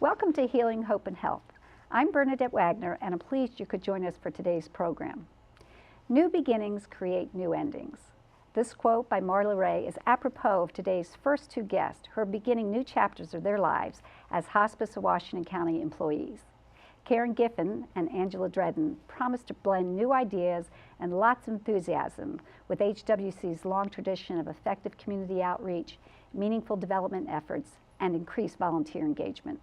Welcome to Healing, Hope, and Health. I'm Bernadette Wagner, and I'm pleased you could join us for today's program. New beginnings create new endings. This quote by Marla Ray is apropos of today's first two guests who are beginning new chapters of their lives as Hospice of Washington County employees. Karen Giffen and Angela Dredden promise to blend new ideas and lots of enthusiasm with HWC's long tradition of effective community outreach, meaningful development efforts, and increased volunteer engagement.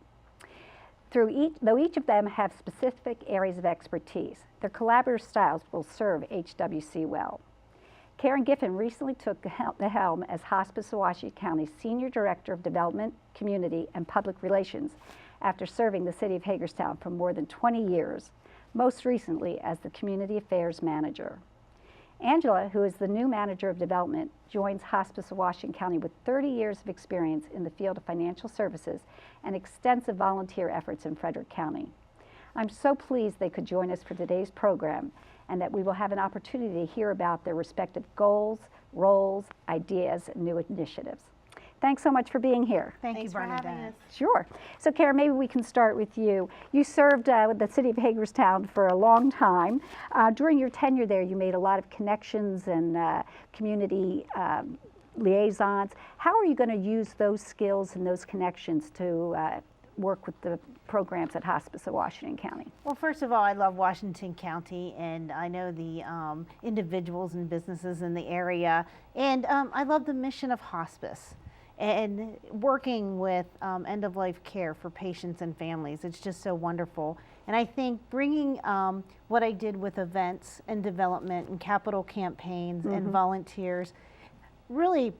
Though each of them have specific areas of expertise, their collaborative styles will serve HWC well. Karen Giffen recently took the helm as Hospice of Washington County Senior Director of Development, Community, and Public Relations after serving the City of Hagerstown for more than 20 years, most recently as the Community Affairs Manager. Angela, who is the new Manager of Development, joins Hospice of Washington County with 30 years of experience in the field of financial services and extensive volunteer efforts in Frederick County. I'm so pleased they could join us for today's program and that we will have an opportunity to hear about their respective goals, roles, ideas, and new initiatives. Thanks so much for being here. Thanks you, Bernadette. Sure. So, Karen, maybe we can start with you. You served with the City of Hagerstown for a long time. During your tenure there, you made a lot of connections and community liaisons. How are you going to use those skills and those connections to work with the programs at Hospice of Washington County? Well, first of all, I love Washington County, and I know the individuals and businesses in the area, and I love the mission of hospice. And working with end-of-life care for patients and families, it's just so wonderful. And I think bringing what I did with events and development and capital campaigns and volunteers really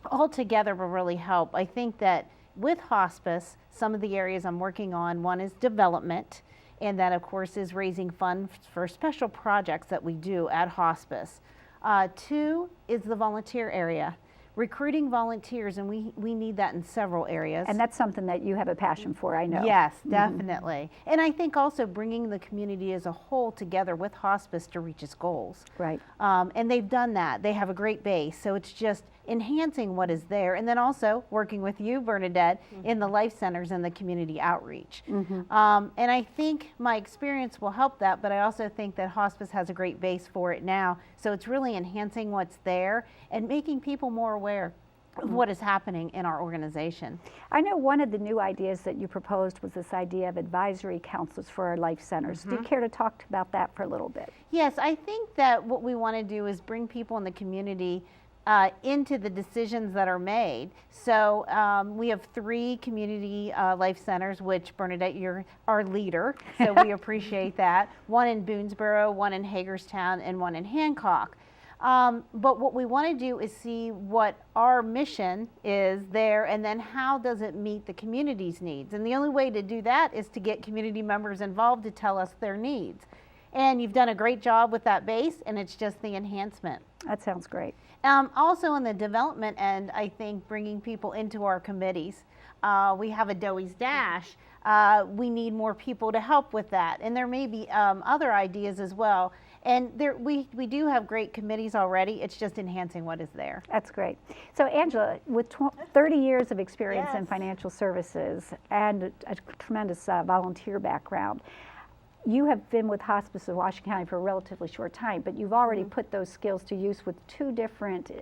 all together will really help. I think that with hospice, some of the areas I'm working on, one is development, and that of course is raising funds for special projects that we do at hospice. Two is the volunteer area. Recruiting volunteers, and we need that in several areas. And that's something that you have a passion for, I know. Yes, definitely. And I think also bringing the community as a whole together with hospice to reach its goals. Right. And they've done that. They have a great base, so it's just enhancing what is there, and then also working with you, Bernadette, in the life centers and the community outreach. And I think my experience will help that, but I also think that hospice has a great base for it now, so it's really enhancing what's there and making people more aware of what is happening in our organization. I know one of the new ideas that you proposed was this idea of advisory councils for our life centers. Do you care to talk about that for a little bit? Yes, I think that what we want to do is bring people in the community into the decisions that are made. So we have 3 community life centers, which Bernadette, you're our leader, so we appreciate that. One in Boonesboro, one in Hagerstown, and one in Hancock. But what we want to do is see what our mission is there, and then how does it meet the community's needs. And the only way to do that is to get community members involved to tell us their needs. And you've done a great job with that base, and it's just the enhancement. That sounds great. Also on the development end, I think bringing people into our committees. We have a Doey's Dash. We need more people to help with that. And there may be other ideas as well. And we do have great committees already. It's just enhancing what is there. That's great. So Angela, with 30 years of experience in financial services and a tremendous volunteer background, you have been with Hospice of Washington County for a relatively short time, but you've already put those skills to use with 2 different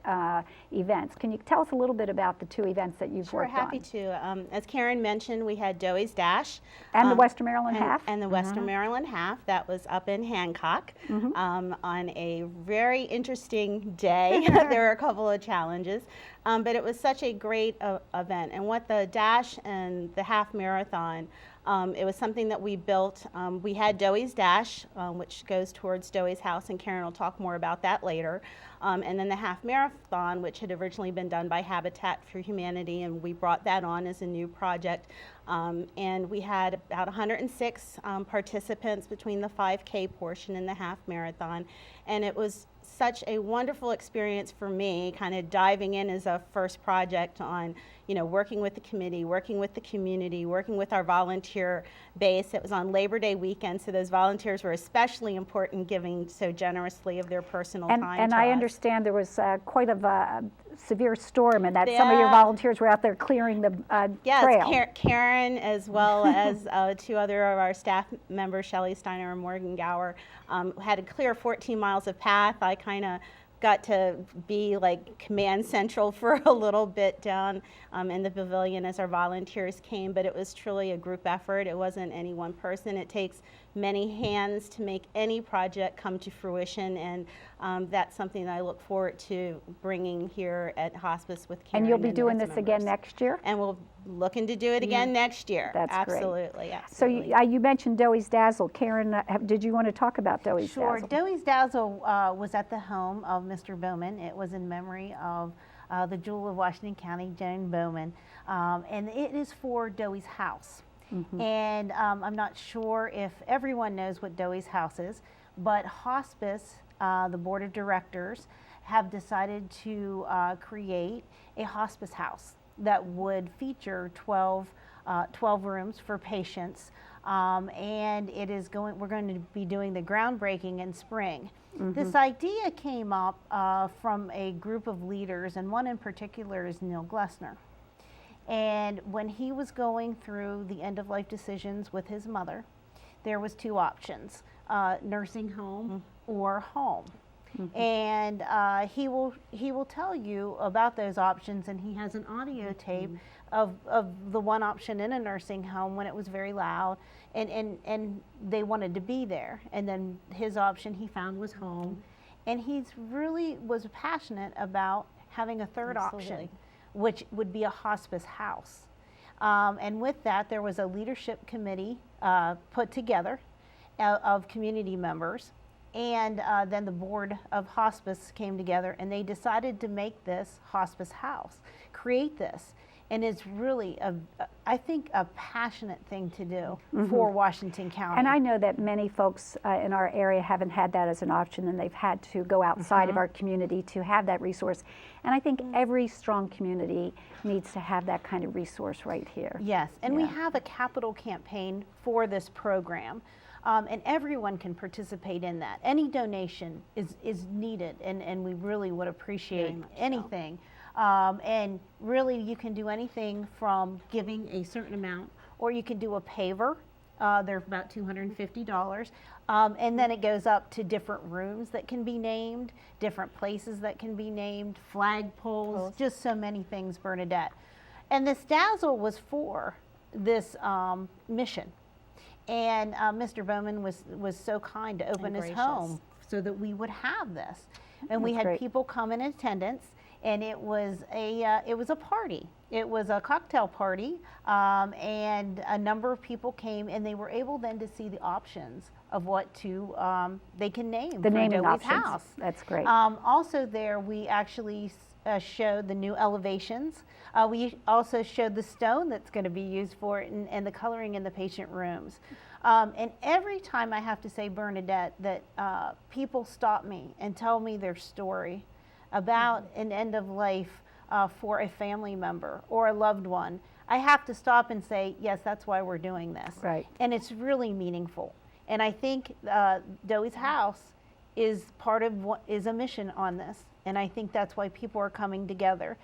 events. Can you tell us a little bit about the 2 events that you've worked on? Sure, happy to. As Karen mentioned, we had Doey's Dash. And the Western Maryland half? And the Western Maryland half. That was up in Hancock on a very interesting day. There were a couple of challenges, but it was such a great event. And what the Dash and the half marathon, it was something that we built. We had Doey's Dash, which goes towards Doey's house, and Karen will talk more about that later. And then the half marathon, which had originally been done by Habitat for Humanity, and we brought that on as a new project. And we had about 106 participants between the 5K portion and the half marathon. And it was such a wonderful experience for me, kind of diving in as a first project on, working with the committee, working with the community, working with our volunteer base. It was on Labor Day weekend, so those volunteers were especially important, giving so generously of their personal time and to I us. understand there was quite a severe storm and that some of your volunteers were out there clearing the trail. Yes, Karen as well as 2 other of our staff members, Shelley Steiner and Morgan Gower, had to clear 14 miles of path. I kind of got to be like command central for a little bit down in the pavilion as our volunteers came, but it was truly a group effort. It wasn't any one person. It takes many hands to make any project come to fruition, and that's something that I look forward to bringing here at Hospice with Karen. And you'll be doing this again next year? And we'll looking to do it again next year. That's absolutely, great. absolutely. So you mentioned Doey's Dazzle. Karen, did you want to talk about Doey's Dazzle? Sure. Doey's Dazzle was at the home of Mr. Bowman. It was in memory of the Jewel of Washington County, Joan Bowman, and it is for Doey's House. And I'm not sure if everyone knows what Doey's House is, but Hospice, the board of directors, have decided to create a hospice house that would feature 12 rooms for patients, and we're going to be doing the groundbreaking in spring. This idea came up from a group of leaders, and one in particular is Neil Glessner. And when he was going through the end-of-life decisions with his mother, there was 2 options, nursing home or home. And he will tell you about those options, and he has an audio tape of the one option in a nursing home when it was very loud, and they wanted to be there. And then his option he found was home, and he's really was passionate about having a third option, which would be a hospice house. And with that, there was a leadership committee put together of community members. And then the board of hospice came together, and they decided to make this hospice house, create this. And it's really, I think, a passionate thing to do for Washington County. And I know that many folks in our area haven't had that as an option, and they've had to go outside of our community to have that resource. And I think every strong community needs to have that kind of resource right here. Yes, and we have a capital campaign for this program. And everyone can participate in that. Any donation is needed, and we really would appreciate anything. And really, you can do anything from giving a certain amount, or you can do a paver. They're about $250. And then it goes up to different rooms that can be named, different places that can be named, flagpoles, just so many things, Bernadette. And this Dazzle was for this mission. And Mr. Bowman was so kind to open his home so that we would have this. And we had people come in attendance, and it was a party. It was a cocktail party, and a number of people came, and they were able then to see the options of what they can name the for naming Doey's options. House. That's great. Also there, we actually showed the new elevations. We also showed the stone that's going to be used for it, and the coloring in the patient rooms. And every time I have to say, Bernadette, that people stop me and tell me their story about an end of life for a family member or a loved one, I have to stop and say, yes, that's why we're doing this. Right. And it's really meaningful. And I think Doey's House is part of is a mission on this. And I think that's why people are coming together.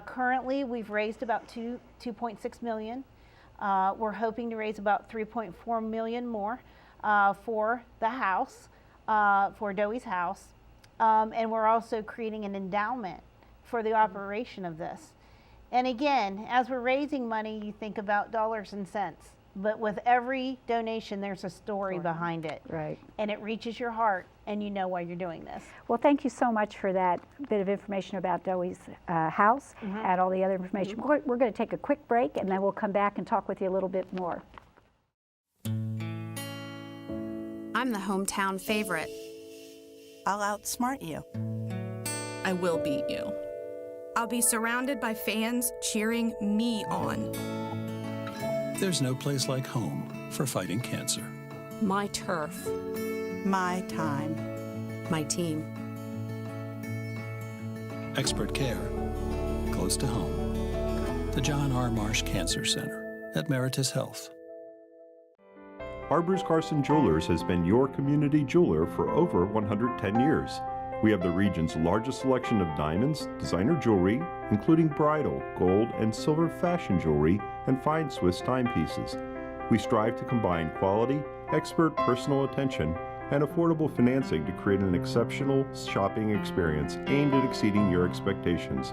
Currently, we've raised about $2.6 million. We're hoping to raise about $3.4 million more for the house, for Doey's House. And we're also creating an endowment for the operation of this. And again, as we're raising money, you think about dollars and cents. But with every donation, there's a story behind it. Right. And it reaches your heart, and you know why you're doing this. Well, thank you so much for that bit of information about Doey's house and all the other information. We're going to take a quick break, and then we'll come back and talk with you a little bit more. I'm the hometown favorite. I'll outsmart you. I will beat you. I'll be surrounded by fans cheering me on. There's no place like home for fighting cancer. My turf. My time. My team. Expert care, close to home. The John R. Marsh Cancer Center at Meritus Health. Barbers Carson Jewelers has been your community jeweler for over 110 years. We have the region's largest selection of diamonds, designer jewelry, including bridal, gold, and silver fashion jewelry, and fine Swiss timepieces. We strive to combine quality, expert personal attention, and affordable financing to create an exceptional shopping experience aimed at exceeding your expectations.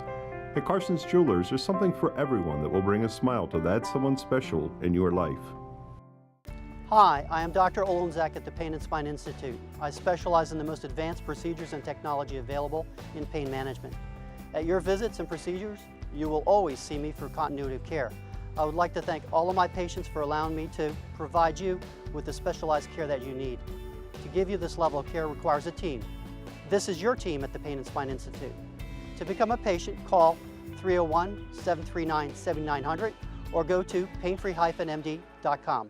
At Carson's Jewelers, there's something for everyone that will bring a smile to that someone special in your life. Hi, I am Dr. Olenzak at the Pain and Spine Institute. I specialize in the most advanced procedures and technology available in pain management. At your visits and procedures, you will always see me for continuity of care. I would like to thank all of my patients for allowing me to provide you with the specialized care that you need. To give you this level of care requires a team. This is your team at the Pain and Spine Institute. To become a patient, call 301-739-7900 or go to painfree-md.com.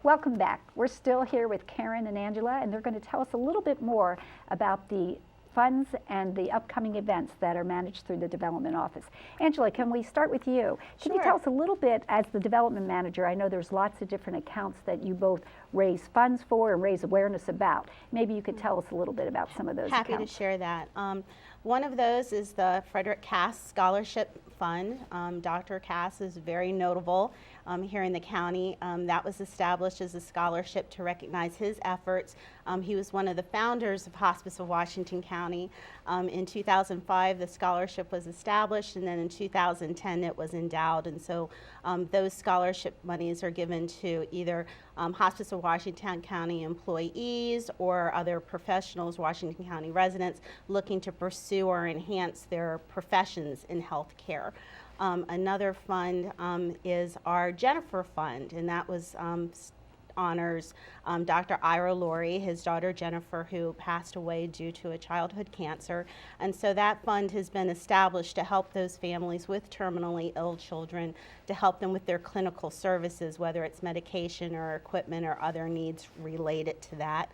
Welcome back. We're still here with Karen and Angela, and they're going to tell us a little bit more about the funds and the upcoming events that are managed through the Development Office. Angela, can we start with you? Can you tell us a little bit, as the Development Manager, I know there's lots of different accounts that you both raise funds for and raise awareness about. Maybe you could tell us a little bit about some of those accounts. Happy to share that. One of those is the Frederick Cass Scholarship Fund. Dr. Cass is very notable here in the county. That was established as a scholarship to recognize his efforts. He was one of the founders of Hospice of Washington County. In 2005, the scholarship was established, and then in 2010, it was endowed. And so those scholarship monies are given to either Hospice of Washington County employees or other professionals, Washington County residents, looking to pursue or enhance their professions in health care. Another fund is our Jennifer Fund, and that was honors Dr. Ira Laurie, his daughter Jennifer, who passed away due to a childhood cancer. And so that fund has been established to help those families with terminally ill children, to help them with their clinical services, whether it's medication or equipment or other needs related to that.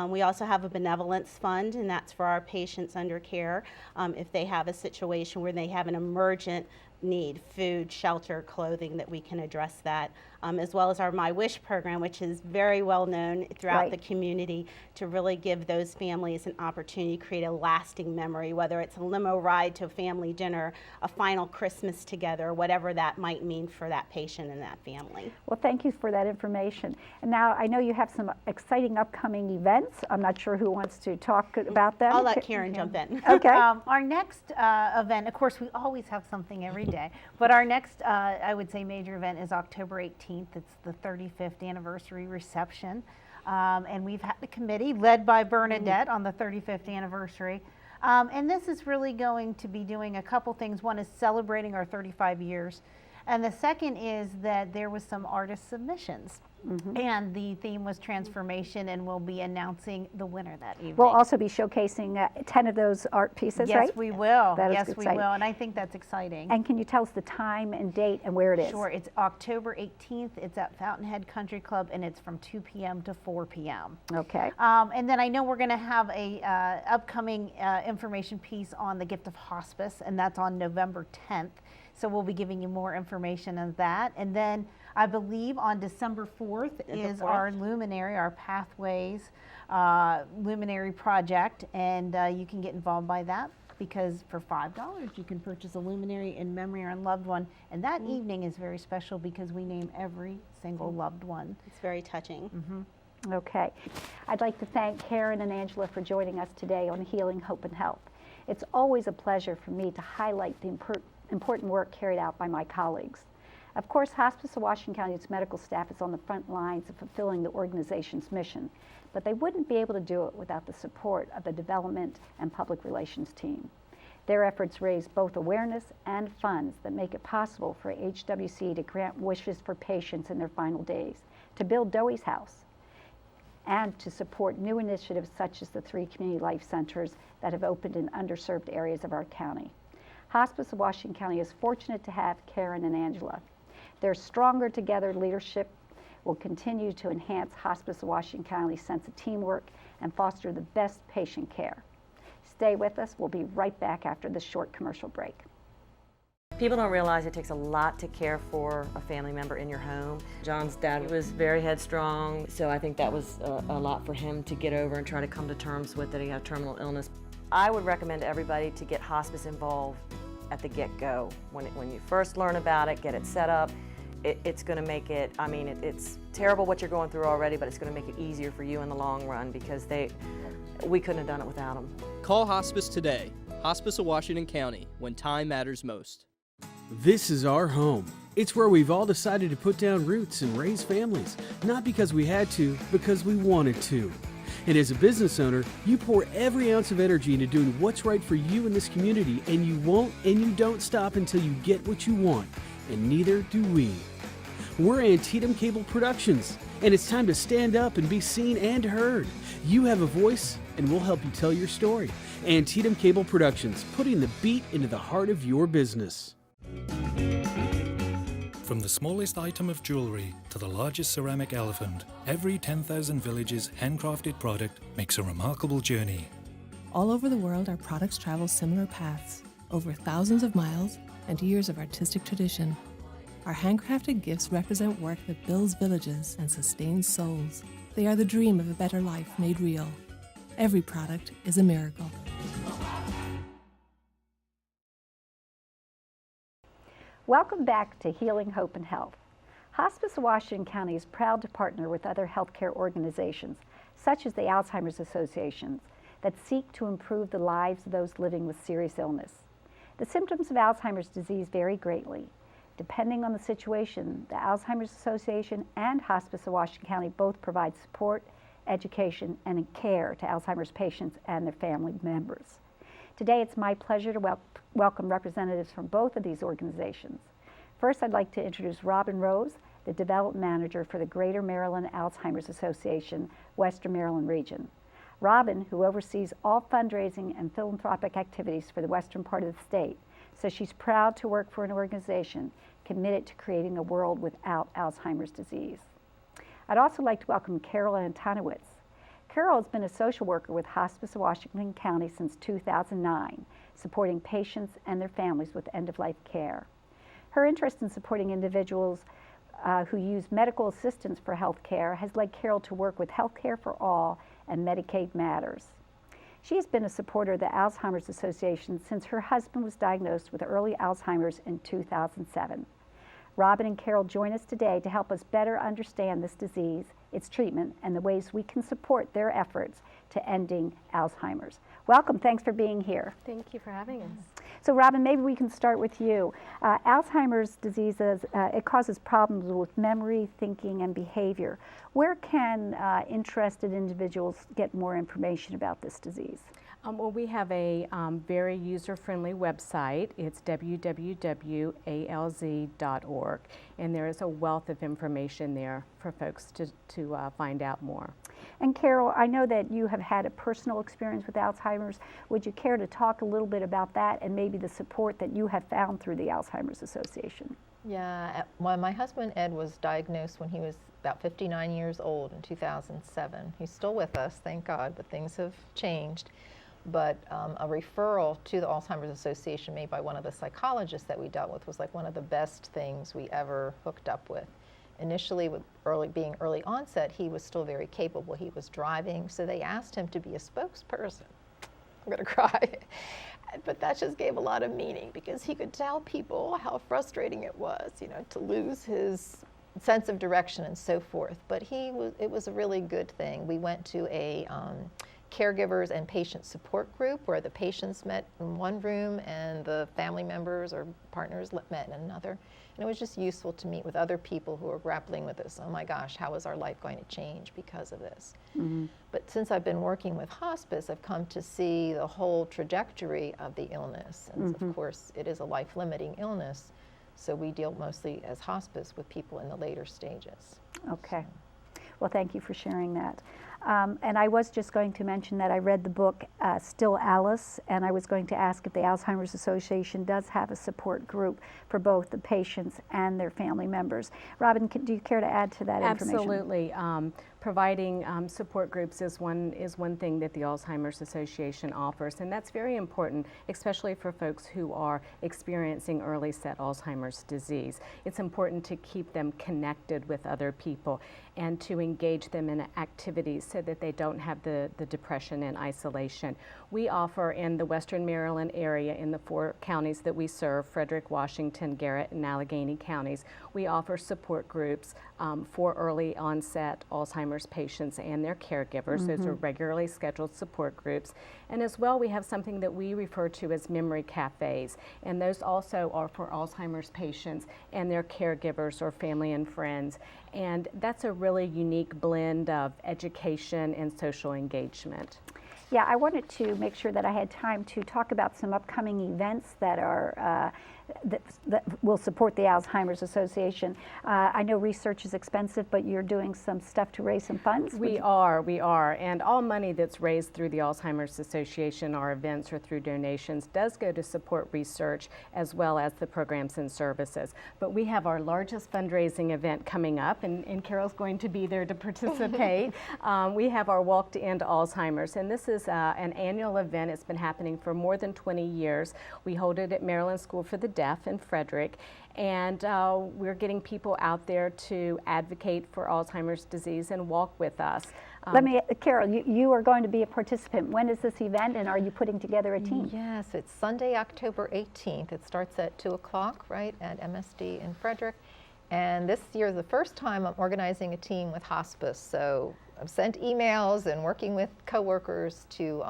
We also have a benevolence fund, and that's for our patients under care. If they have a situation where they have an emergent need, food, shelter, clothing, that we can address that, as well as our My Wish program, which is very well known throughout the community, to really give those families an opportunity to create a lasting memory, whether it's a limo ride to a family dinner, a final Christmas together, whatever that might mean for that patient and that family. Well, thank you for that information. And now I know you have some exciting upcoming events. I'm not sure who wants to talk about them. I'll let Karen jump in. Okay. Our next event, of course, we always have something every day, but our next, I would say, major event is October 18th. It's the 35th anniversary reception. And we've had the committee led by Bernadette on the 35th anniversary. And this is really going to be doing a couple things. One is celebrating our 35 years. And the second is that there was some artist submissions. And the theme was transformation, and we'll be announcing the winner that evening. We'll also be showcasing 10 of those art pieces, right? Yes, we will. That is yes, exciting. we will, and I think that's exciting. And can you tell us the time and date and where it is? Sure, it's October 18th. It's at Fountainhead Country Club, and it's from 2 p.m. to 4 p.m. Okay. And then I know we're going to have a upcoming information piece on the gift of hospice, and that's on November 10th. So we'll be giving you more information on that. And then I believe on December 4th is our Luminary, our Pathways Luminary project, and you can get involved by that, because for $5 you can purchase a luminary in memory of a loved one. And that evening is very special because we name every single loved one. It's very touching. Okay. I'd like to thank Karen and Angela for joining us today on Healing, Hope, and Help. It's always a pleasure for me to highlight the important work carried out by my colleagues. Of course, Hospice of Washington County, its medical staff is on the front lines of fulfilling the organization's mission, but they wouldn't be able to do it without the support of the development and public relations team. Their efforts raise both awareness and funds that make it possible for HWC to grant wishes for patients in their final days, to build Dowie's House, and to support new initiatives such as the 3 community life centers that have opened in underserved areas of our county. Hospice of Washington County is fortunate to have Karen and Angela. Their stronger together leadership will continue to enhance Hospice of Washington County's sense of teamwork and foster the best patient care. Stay with us. We'll be right back after this short commercial break. People don't realize it takes a lot to care for a family member in your home. John's dad was very headstrong, so I think that was a lot for him to get over and try to come to terms with that he had terminal illness. I would recommend everybody to get hospice involved at the get-go. When you first learn about it, get it set up, it's going to make it, I mean, it's terrible what you're going through already, but it's going to make it easier for you in the long run because we couldn't have done it without them. Call Hospice today. Hospice of Washington County, when time matters most. This is our home. It's where we've all decided to put down roots and raise families, not because we had to, because we wanted to. And as a business owner, you pour every ounce of energy into doing what's right for you in this community, and you won't and you don't stop until you get what you want, and neither do we. We're Antietam Cable Productions, and it's time to stand up and be seen and heard. You have a voice, and we'll help you tell your story. Antietam Cable Productions, putting the beat into the heart of your business. From the smallest item of jewelry to the largest ceramic elephant, every 10,000 villages handcrafted product makes a remarkable journey. All over the world, our products travel similar paths, over thousands of miles and years of artistic tradition. Our handcrafted gifts represent work that builds villages and sustains souls. They are the dream of a better life made real. Every product is a miracle. Welcome back to Healing, Hope, and Health. Hospice of Washington County is proud to partner with other healthcare organizations, such as the Alzheimer's Association, that seek to improve the lives of those living with serious illness. The symptoms of Alzheimer's disease vary greatly. Depending on the situation, the Alzheimer's Association and Hospice of Washington County both provide support, education, and care to Alzheimer's patients and their family members. Today, it's my pleasure to welcome representatives from both of these organizations. First, I'd like to introduce Robin Rose, the Development Manager for the Greater Maryland Alzheimer's Association, Western Maryland region. Robin, who oversees all fundraising and philanthropic activities for the western part of the state, says she's proud to work for an organization committed to creating a world without Alzheimer's disease. I'd also like to welcome Carol Antonowitz. Carol has been a social worker with Hospice of Washington County since 2009, supporting patients and their families with end-of-life care. Her interest in supporting individuals who use medical assistance for health care has led Carol to work with Healthcare for All and Medicaid Matters. She has been a supporter of the Alzheimer's Association since her husband was diagnosed with early Alzheimer's in 2007. Robin and Carol join us today to help us better understand this disease, its treatment, and the ways we can support their efforts to ending Alzheimer's. Welcome, thanks for being here. Thank you for having us. So Robin, maybe we can start with you. Alzheimer's disease, it causes problems with memory, thinking, and behavior. Where can interested individuals get more information about this disease? Well, we have a very user-friendly website. It's www.alz.org, and there is a wealth of information there for folks to find out more. And Carol, I know that you have had a personal experience with Alzheimer's. Would you care to talk a little bit about that and maybe the support that you have found through the Alzheimer's Association? Yeah, well, my husband Ed was diagnosed when he was about 59 years old in 2007. He's still with us, thank God, but things have changed. But a referral to the Alzheimer's Association made by one of the psychologists that we dealt with was like one of the best things we ever hooked up with. Initially, with being early onset, he was still very capable. He was driving, so they asked him to be a spokesperson. I'm gonna cry. But that just gave a lot of meaning because he could tell people how frustrating it was, you know, to lose his sense of direction and so forth. But it was a really good thing. We went to a caregivers and patient support group where the patients met in one room and the family members or partners met in another. And it was just useful to meet with other people who are grappling with this. Oh my gosh, how is our life going to change because of this? Mm-hmm. But since I've been working with hospice, I've come to see the whole trajectory of the illness. And of course, it is a life-limiting illness. So we deal mostly as hospice with people in the later stages. Okay. Well, thank you for sharing that. And I was just going to mention that I read the book Still Alice, and I was going to ask if the Alzheimer's Association does have a support group for both the patients and their family members. Robin, do you care to add to that information? Absolutely. Providing support groups is one thing that the Alzheimer's Association offers, and that's very important, especially for folks who are experiencing early set Alzheimer's disease. It's important to keep them connected with other people and to engage them in activities so that they don't have the depression and isolation. We offer in the Western Maryland area, in the 4 counties that we serve, Frederick, Washington, Garrett, and Allegheny counties, we offer support groups for early onset Alzheimer's patients and their caregivers. Those are regularly scheduled support groups. And as well, we have something that we refer to as memory cafes, and those also are for Alzheimer's patients and their caregivers or family and friends. And that's a really unique blend of education and social engagement. Yeah, I wanted to make sure that I had time to talk about some upcoming events that are that will support the Alzheimer's Association. I know research is expensive, but you're doing some stuff to raise some funds? We are, and all money that's raised through the Alzheimer's Association, our events or through donations, does go to support research as well as the programs and services. But we have our largest fundraising event coming up, and Carol's going to be there to participate. We have our Walk to End Alzheimer's, and this is an annual event. It's been happening for more than 20 years. We hold it at Maryland School for the Deaf in Frederick, and we're getting people out there to advocate for Alzheimer's disease and walk with us. Carol, you are going to be a participant. When is this event, and are you putting together a team? Yes, it's Sunday, October 18th. It starts at 2 o'clock, right, at MSD in Frederick. And this year is the first time I'm organizing a team with hospice. So I've sent emails and working with coworkers to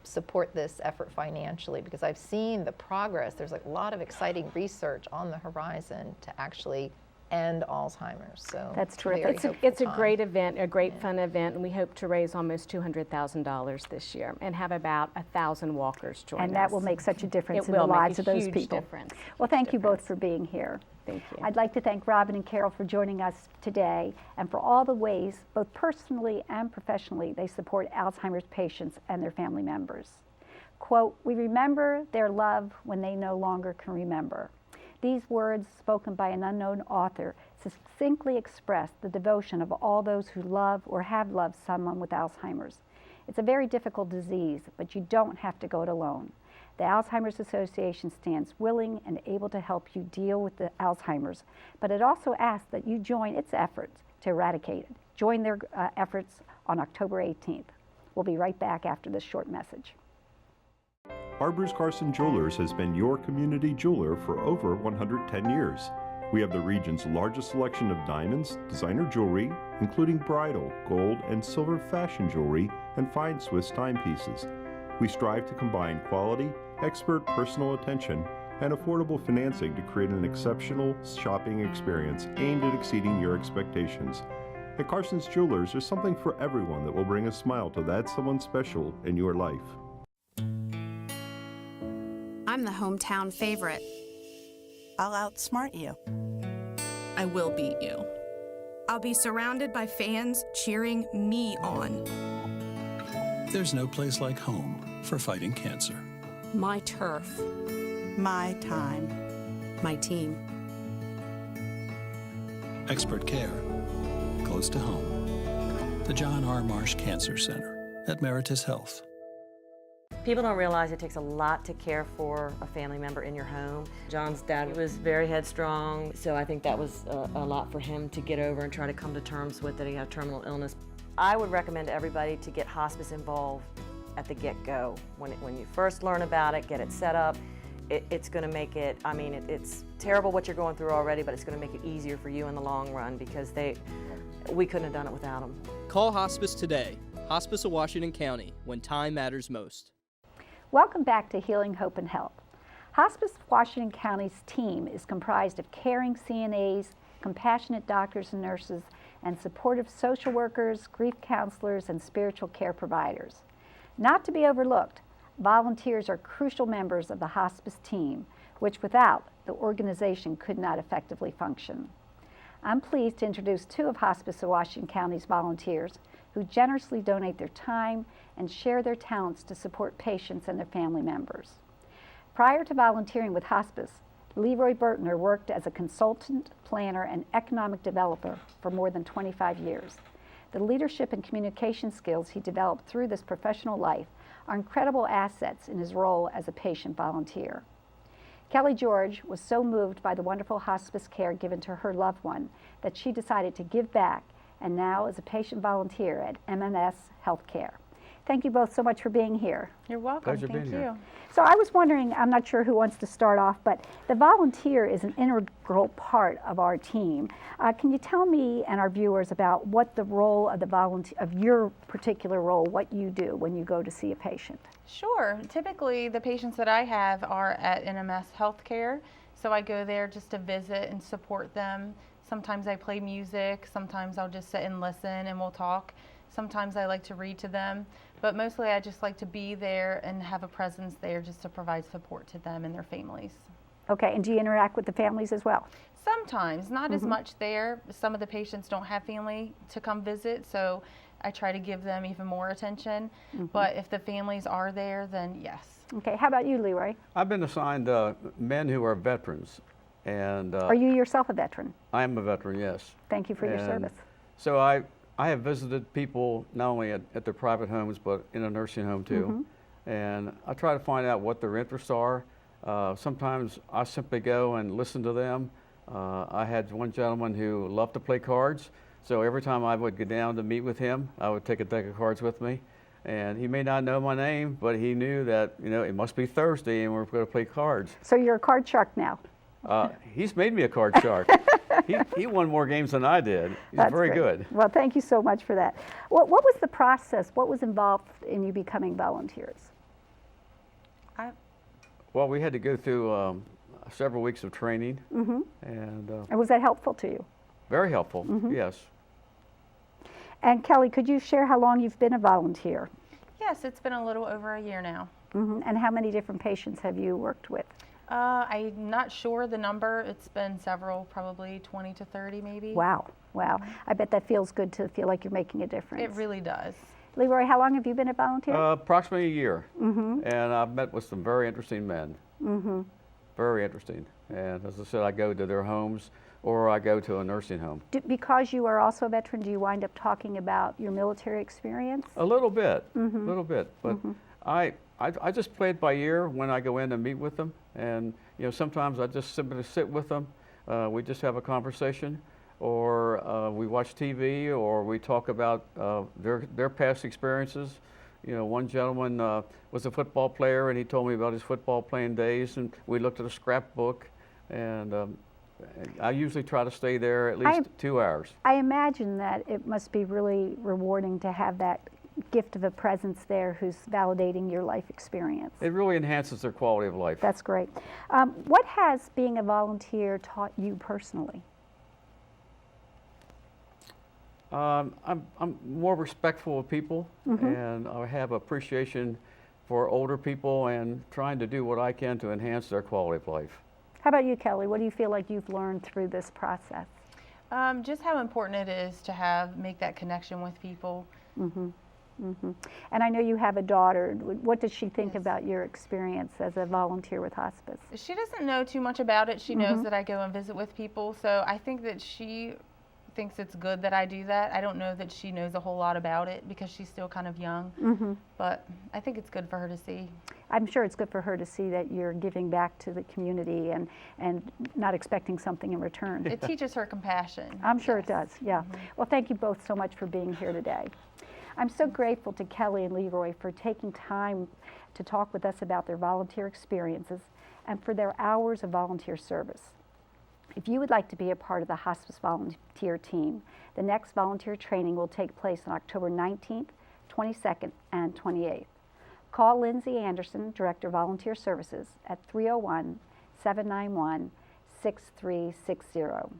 support this effort financially, because I've seen the progress. There's a lot of exciting research on the horizon to actually end Alzheimer's. So that's terrific. It's a great event, a great fun event, and we hope to raise almost $200,000 this year and have about 1,000 walkers join us. And that will make such a difference in the lives of those people. Difference. Well, thank you both for being here. Thank you. I'd like to thank Robin and Carol for joining us today and for all the ways, both personally and professionally, they support Alzheimer's patients and their family members. Quote, "We remember their love when they no longer can remember." These words, spoken by an unknown author, succinctly express the devotion of all those who love or have loved someone with Alzheimer's. It's a very difficult disease, but you don't have to go it alone. The Alzheimer's Association stands willing and able to help you deal with the Alzheimer's, but it also asks that you join its efforts to eradicate it. Join their efforts on October 18th. We'll be right back after this short message. Arbors Carson Jewelers has been your community jeweler for over 110 years. We have the region's largest selection of diamonds, designer jewelry, including bridal, gold, and silver fashion jewelry, and fine Swiss timepieces. We strive to combine quality, expert personal attention, and affordable financing to create an exceptional shopping experience aimed at exceeding your expectations. At Carson's Jewelers, there's something for everyone that will bring a smile to that someone special in your life. I'm the hometown favorite. I'll outsmart you. I will beat you. I'll be surrounded by fans cheering me on. There's no place like home for fighting cancer. My turf. My time. My team. Expert care, close to home. The John R. Marsh Cancer Center at Meritus Health. People don't realize it takes a lot to care for a family member in your home. John's dad was very headstrong, so I think that was a lot for him to get over and try to come to terms with that he had terminal illness. I would recommend to everybody to get hospice involved at the get-go. When you first learn about it, get it set up, it's going to make it, I mean, it's terrible what you're going through already, but it's going to make it easier for you in the long run, because we couldn't have done it without them. Call hospice today. Hospice of Washington County, when time matters most. Welcome back to Healing, Hope, and Help. Hospice of Washington County's team is comprised of caring CNAs, compassionate doctors and nurses, and supportive social workers, grief counselors, and spiritual care providers. Not to be overlooked, volunteers are crucial members of the hospice team, which without, the organization could not effectively function. I'm pleased to introduce two of Hospice of Washington County's volunteers, who generously donate their time and share their talents to support patients and their family members. Prior to volunteering with hospice, Leroy Burtner worked as a consultant, planner, and economic developer for more than 25 years. The leadership and communication skills he developed through this professional life are incredible assets in his role as a patient volunteer. Kelly George was so moved by the wonderful hospice care given to her loved one that she decided to give back, and now is a patient volunteer at M&S Healthcare. Thank you both so much for being here. You're welcome. Pleasure Thank being you. here. So I was wondering, I'm not sure who wants to start off, but the volunteer is an integral part of our team. Can you tell me and our viewers about what the role of the volunteer, of your particular role, what you do when you go to see a patient? Sure. Typically, the patients that I have are at NMS Healthcare, so I go there just to visit and support them. Sometimes I play music, sometimes I'll just sit and listen and we'll talk. Sometimes I like to read to them, but mostly I just like to be there and have a presence there just to provide support to them and their families. Okay, and do you interact with the families as well? Sometimes, not as much there. Some of the patients don't have family to come visit, so I try to give them even more attention. But if the families are there, then yes. Okay, how about you, Leroy? I've been assigned men who are veterans. And are you yourself a veteran? I am a veteran, yes. Thank you for your service. So I have visited people not only at their private homes, but in a nursing home too. And I try to find out what their interests are. Sometimes I simply go and listen to them. I had one gentleman who loved to play cards. So every time I would go down to meet with him, I would take a deck of cards with me. And he may not know my name, but he knew that, you know, it must be Thursday and we're going to play cards. So you're a card shark now? He's made me a card shark. He won more games than I did. He's That's very great. good. Well, thank you so much for that. What was the process? What was involved in you becoming volunteers? Well, we had to go through several weeks of training. And was that helpful to you? very helpful, yes. And Kelly, could you share how long you've been a volunteer? Yes, it's been a little over a year now. And how many different patients have you worked with? I'm not sure the number. It's been several, probably 20 to 30 maybe. Wow, wow. I bet that feels good to feel like you're making a difference. It really does. Leroy, how long have you been a volunteer? Approximately a year. And I've met with some very interesting men. Very interesting. And as I said, I go to their homes or I go to a nursing home. Because you are also a veteran, do you wind up talking about your military experience? A little bit, a little bit. But I just play it by ear when I go in and meet with them. And you know, sometimes I just simply sit with them. We just have a conversation, or we watch TV, or we talk about their past experiences. You know, one gentleman was a football player, and he told me about his football playing days, and we looked at a scrapbook, and I usually try to stay there at least 2 hours. I imagine that it must be really rewarding to have that gift of a presence there who's validating your life experience. It really enhances their quality of life. That's great. What has being a volunteer taught you personally? I'm more respectful of people, and I have appreciation for older people and trying to do what I can to enhance their quality of life. How about you, Kelly? What do you feel like you've learned through this process? Just how important it is to make that connection with people. And I know you have a daughter. What does she think about your experience as a volunteer with hospice? She doesn't know too much about it. She knows that I go and visit with people, so I think that she thinks it's good that I do that. I don't know that she knows a whole lot about it because she's still kind of young, but I think it's good for her to see. I'm sure it's good for her to see that you're giving back to the community and not expecting something in return. It teaches her compassion. I'm sure it does, yeah. Well, thank you both so much for being here today. I'm so grateful to Kelly and Leroy for taking time to talk with us about their volunteer experiences and for their hours of volunteer service. If you would like to be a part of the hospice volunteer team, the next volunteer training will take place on October 19th, 22nd, and 28th. Call Lindsay Anderson, Director of Volunteer Services, at 301-791-6360.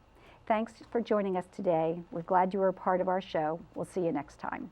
Thanks for joining us today. We're glad you were a part of our show. We'll see you next time.